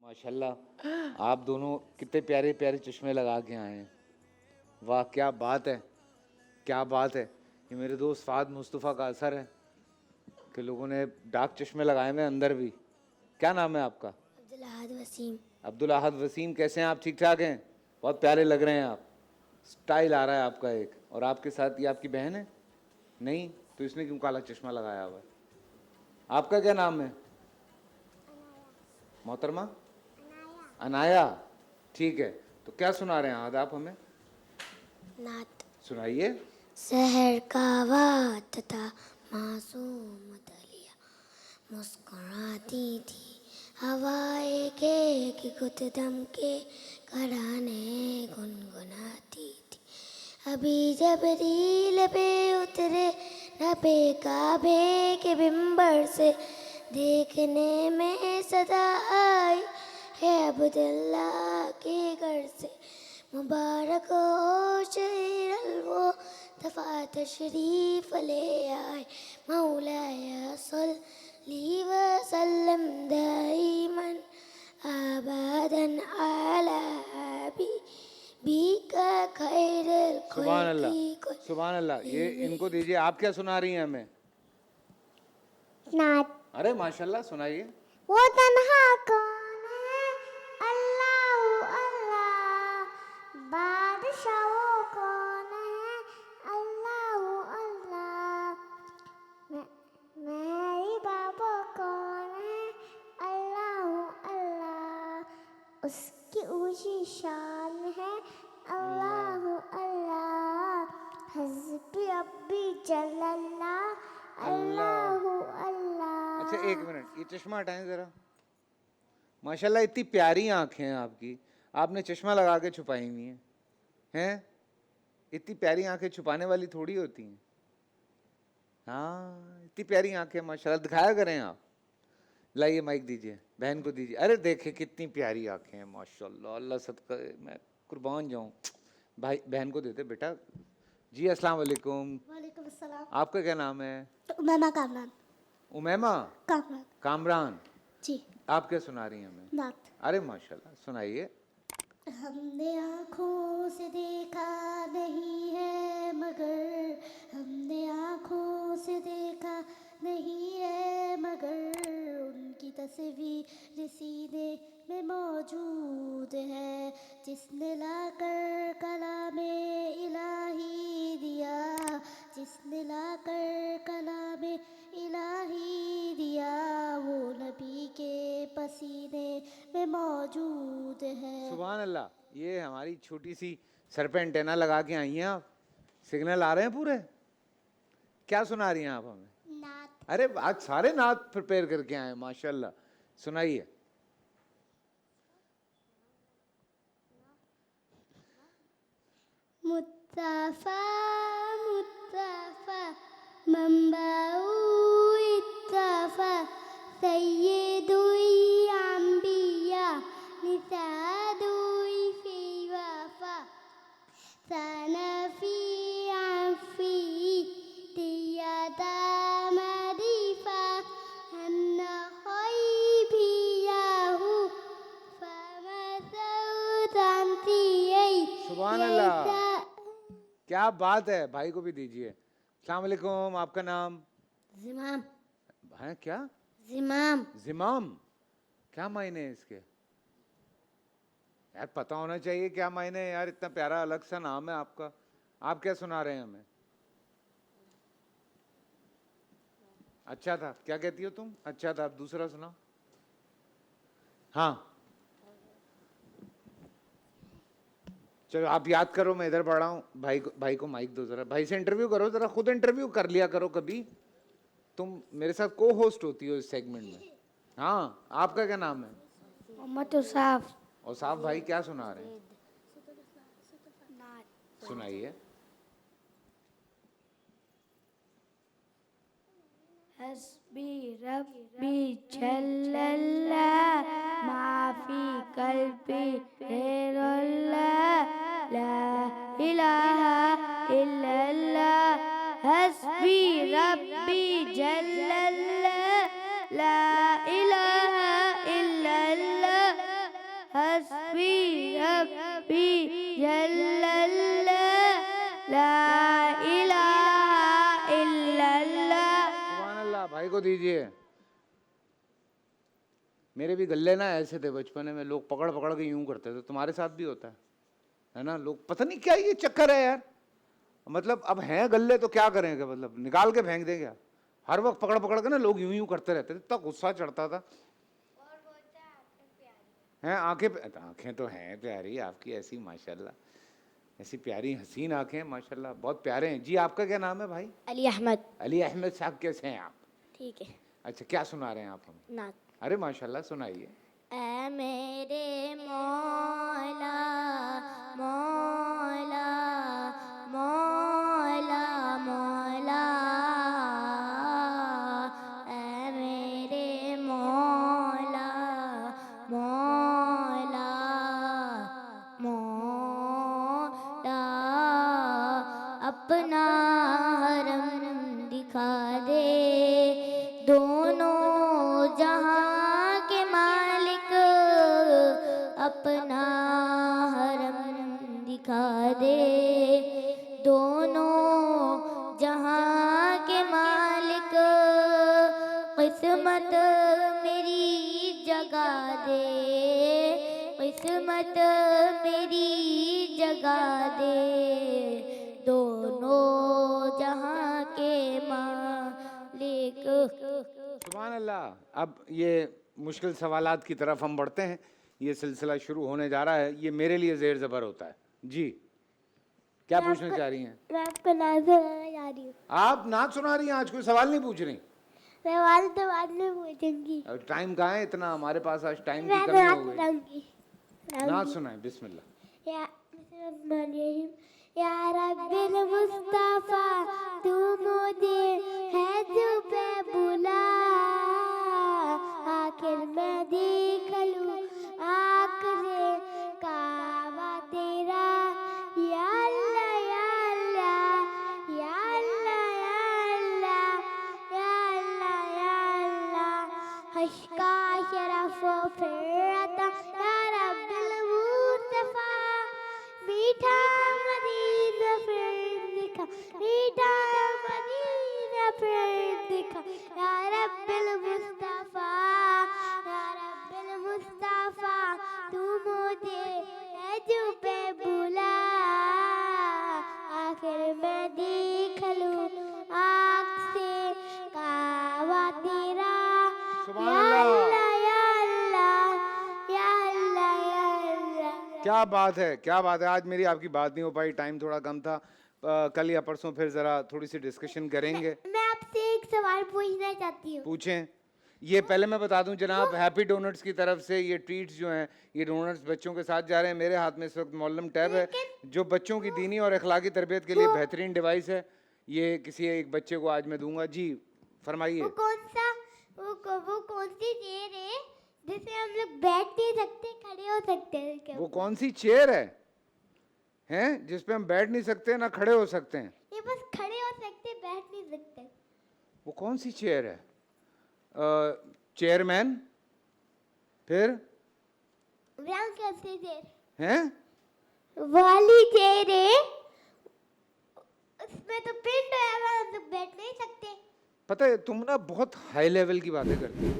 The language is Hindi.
माशाल्लाह, आप दोनों कितने प्यारे प्यारे चश्मे लगा के आए हैं। वाह क्या बात है, क्या बात है। ये मेरे दोस्त फाद मुस्तफ़ा का असर है कि लोगों ने डार्क चश्मे लगाए हुए अंदर भी। क्या नाम है आपका? अब्दुल अहद वसीम। अब्दुल अहद वसीम। कैसे हैं आप? ठीक ठाक हैं? बहुत प्यारे लग रहे हैं आप, स्टाइल आ रहा है आपका एक। और आपके साथ ये आपकी बहन है? नहीं तो इसने क्यों काला चश्मा लगाया हुआ है? आपका क्या नाम है मोहतरमा? अनाया। ठीक है, तो क्या सुना रहे हैं आज आप हमें? नात। सुनाइए। शहर का वक्त था, मासूम दलिया मुस्कुराती थी, हवाएं के गुद दम के घराने गुनगुनाती थी। अभी जब रील पे उतरे नबे काबे के बिंबर से, देखने में सदा आई है अब्दुल्ला के घर से। मुबारक हो शहर वो दफा तशरीफ ले आए, मौलाया सल्ली व सल्लम दाइमन अबदन अला हबीबिका खैरुल सुभान अल्लाह, खल्क़ि। सुभान अल्लाह। ये इनको दीजिए। आप क्या सुना रही हैं हमें? नात। अरे माशाल्लाह, सुनाइए। वो तन्हा कौन है, अल्लाह अल्लाह, बादशाह वो कौन है, अल्लाह अल्लाह, मेरी बाबा कौन है, अल्लाह अल्लाह, उसकी ऊंची शान है, अल्लाह अल्लाह, हस्बी रब्बी जल्लल्लाह, अल्लाह अल्लाह। अच्छा एक मिनट, ये चश्मा हटाएं जरा। माशाल्लाह, इतनी प्यारी आंखें हैं आपकी, आपने चश्मा लगा के छुपाई हुई हैं। हैं? इतनी प्यारी आंखें छुपाने वाली थोड़ी होती हैं। हाँ, इतनी प्यारी आंखें माशाल्लाह, दिखाया करें आप। लाइए माइक दीजिए, बहन को दीजिए। अरे देखे कितनी प्यारी आंखें हैं माशाल्लाह, अल्लाह सदका मैं कुर्बान जाऊं। भाई बहन को देते बेटा जी। अस्सलाम वालेकुम। वालेकुम अस्सलाम। आपका क्या नाम है? उमैमा कामरान। उमैमा कामरान कामरान। जी। आप क्या सुना रही हैं हमें? नात। अरे माशाल्लाह, सुनाइए। हमने आँखों से देखा नहीं है मगर, हमने आँखों से देखा नहीं है मगर, उनकी तस्वीर सीने में मौजूद है, जिसने लाकर कलामे इलाही दिया, जिसने लाकर कलामे इलाही दिया, वो नबी के पसीने में मौजूद है। सुभान अल्लाह। ये हमारी छोटी सी सर पे एंटेना लगा के आई हैं आप, सिग्नल आ रहे हैं पूरे। क्या सुना रही हैं आप हमें? नात। अरे आज सारे नात प्रिपेयर करके आए हैं माशाल्लाह। सुनाइए। मुत्तफा मुत्तफा मंबाउ इत्तफा, सय्यदुल अंबिया निसादुल फी वफा, सनफी अफी तियादा मरीफा, अन्ना खैबियाहु फमसौदांती। सुभान अल्लाह, क्या बात है। भाई को भी दीजिए। अस्सलाम वालेकुम। आपका नाम? ज़िमाम। है क्या? ज़िमाम। जिमाम। क्या मायने है इसके? यार पता होना चाहिए क्या मायने है यार, इतना प्यारा अलग सा नाम है आपका। आप क्या सुना रहे हैं हमें? अच्छा था। क्या कहती हो तुम? अच्छा था। अब दूसरा सुना। हाँ चलो आप याद करो, मैं इधर बढ़ा हूँ। भाई को माइक दो जरा। भाई से इंटरव्यू करो जरा, खुद इंटरव्यू कर लिया करो कभी। तुम मेरे साथ को होस्ट होती हो इस सेगमेंट में। हाँ, आपका क्या नाम है? मोहम्मद उसाफ। और साहब भाई क्या सुना रहे हैं? सुनाइए। हस्बी रब्बी जल्लल्लाह, माफी कल्बी गैरुल्लाह, ला इलाहा इल्लल्लाह, हस्बी रब्बी जल्लल्लाह, ला इलाहा इल्लल्लाह, हस्बी रब्बी जल्लल्लाह ला इलाहा इल्लल्लाह। सुभान अल्लाह। भाई को दीजिए। मेरे भी गले ना ऐसे थे बचपन में, लोग पकड़ पकड़ के यूं करते थे। तुम्हारे साथ भी होता है ना? लोग पता नहीं क्या ये चक्कर है यार, मतलब अब हैं गले तो क्या करेंगे, मतलब निकाल के फेंक दें क्या? हर वक्त पकड़ पकड़ के ना लोग यूं यूं करते रहते थे, इतना गुस्सा चढ़ता था। हैं आंखें? आंखें तो हैं प्यारी आपकी ऐसी माशाल्लाह, ऐसी प्यारी हसीन आंखें माशाल्लाह, बहुत प्यारे हैं जी। आपका क्या नाम है भाई? अली अहमद। अली अहमद साहब, कैसे हैं आप? ठीक है। अच्छा, क्या सुना रहे हैं आप हमें? नात। अरे माशाल्लाह, सुनाइए। ऐ मेरे मौला मौला मौला मौला, ऐ मेरे मौला मौला मौला, अपना हरम दिखा दे, दोनों जहां के मालिक, अपना हरम दिखा दे, दोनों जहां के मालिक, किस्मत मेरी जगा दे, किस्मत मेरी जगा दे, दोनों जहां के मालिक। सुभान अल्लाह। अब ये मुश्किल सवालात की तरफ हम बढ़ते हैं। ये सिलसिला शुरू होने जा रहा है, ये मेरे लिए ज़ेर ज़बर होता है जी। क्या पूछना चाह रही हैं? मैं आपको नात सुनाना जा रही हूँ। आप नात सुना रही हैं? आज कोई सवाल नहीं पूछ रही? सवाल तो बाद में पूछूंगी। अब टाइम कहाँ है इतना हमारे पास, आज टाइम की मैं कमी नात हो गई। सुनाऊंगी। नात सुनाएं, बिस्मिल्लाह। या बिस्मिल्लाहिर्रहमानिर्रहीम। या रब्बिल मुस्तफा तू मुझे है जो पे बुला, आखिर मैं देख लूं आँख से काबा तेरा, या अल्लाह या अल्लाह या अल्लाह या अल्लाह या अल्लाह या अल्लाह, हश्का शरफ फिरता या रब्बिल मुस्तफा, मीठा मदीना फिर दिखा, मीठा मदीना फिर दिखा, या रब्बिल मुस्तफा या रब्बिल मुस्तफा, तू मुझे है जो पे बुला, आखिर मैं देख लूं आँख से काबा तेरा, सुभान या अल्लाह। अल्लाह या अल्लाह या अल्लाह या अल्लाह। क्या बात है, क्या बात है। आज मेरी आपकी बात नहीं हो पाई, टाइम थोड़ा कम था। कल या परसों फिर ज़रा थोड़ी सी डिस्कशन करेंगे। मैं आपसे एक सवाल पूछना चाहती हूँ। पूछें। ये पहले मैं बता दूं जनाब, हैप्पी डोनट्स की तरफ से ये ट्रीट्स जो हैं, ये डोनट्स बच्चों के साथ जा रहे हैं। मेरे हाथ में इस वक्त मोल्लम टैब है, जो बच्चों की दीनी और अखलाकी तरबियत के लिए बेहतरीन डिवाइस है। ये किसी एक बच्चे को आज मैं दूंगा जी। फरमाइए। वो कौन सी चेयर है जिसे हम लोग बैठ नहीं सकते, खड़े हो सकते हैं उसके वो ऊपर? कौन सी चेयर है हैं जिस पे हम बैठ नहीं सकते ना खड़े हो सकते हैं? ये बस खड़े हो सकते, बैठ नहीं सकते। वो कौन सी चेयर है? चेयरमैन? फिर व्यायाम करते चेयर हैं? वाली चेयर है, उसमें तो प्रिंट है, हम लोग बैठ नहीं सकते। पता है तुम ना बहुत हाई लेवल की बातें करती हो।